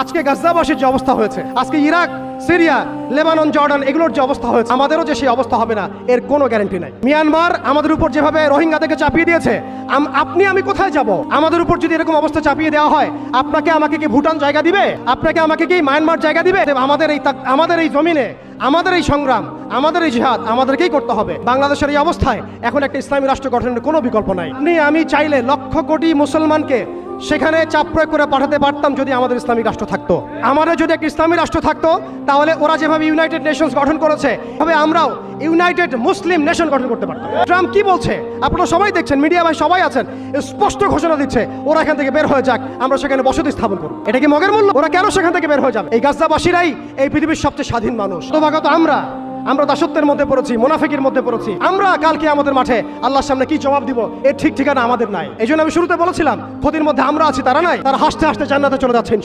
আজকে গাজাবাসীর যে অবস্থা হয়েছে, আজকে ইরাক, সিরিয়া, লেবানন, জর্ডান এগুলোর যে অবস্থা হয়েছে, আমাদেরও যে সেই অবস্থা হবে না এর কোনো গ্যারান্টি নাই। মিয়ানমার আমাদের উপর যেভাবে রোহিঙ্গাদেরকে চাপিয়ে দিয়েছে, আপনি আমি কোথায় যাব? আমাদের উপর যদি এরকম অবস্থা চাপিয়ে দেওয়া হয়, আপনাকে আমাকে কি ভুটান জায়গা দিবে? আপনাকে আমাকে কি মায়ানমার জায়গা দিবে? আমাদের এই জমিনে, আমাদের এই সংগ্রাম, আমাদের এই জিহাদ আমাদেরকেই করতে হবে। বাংলাদেশের এই অবস্থায় এখন একটা ইসলামী রাষ্ট্র গঠনের কোনো বিকল্প নাই। আপনি আমি চাইলে লক্ষ কোটি মুসলমানকে সেখানে চাপ প্রয়োগ করে পাঠাতে পারতাম যদি আমাদের ইসলামিক রাষ্ট্র থাকতো। আমাদের যদি একটা ইসলামী রাষ্ট্র থাকতো, তাহলে ওরা যেভাবে ইউনাইটেড নেশনস গঠন করেছে, তবে আমরাও ইউনাইটেড মুসলিম নেশন গঠন করতে পারতাম। ট্রাম্প কি বলছে আপনারা সবাই দেখছেন, মিডিয়া ভাই সবাই আছেন, স্পষ্ট ঘোষণা দিচ্ছে ওরা এখান থেকে বের হয়ে যাক, আমরা সেখানে বসতি স্থাপন করব। এটা কি মগের মূল্য? ওরা কেন সেখান থেকে বের হয়ে যাবে? এই গাজাবাসীরাই এই পৃথিবীর সবচেয়ে স্বাধীন মানুষ। দুর্ভাগ্যত আমরা দাসত্বের মধ্যে পড়েছি, মুনাফিকের মধ্যে পড়েছি। আমরা কালকে আমাদের মাঠে আল্লাহর সামনে কি জবাব দিব এর ঠিক ঠিকানা আমাদের নাই। এই জন্য আমি শুরুতে বলেছিলাম ক্ষতির মধ্যে আমরা আছি, তারা নাই। তারা হাসতে হাসতে জান্নাতে চলে যাচ্ছেন।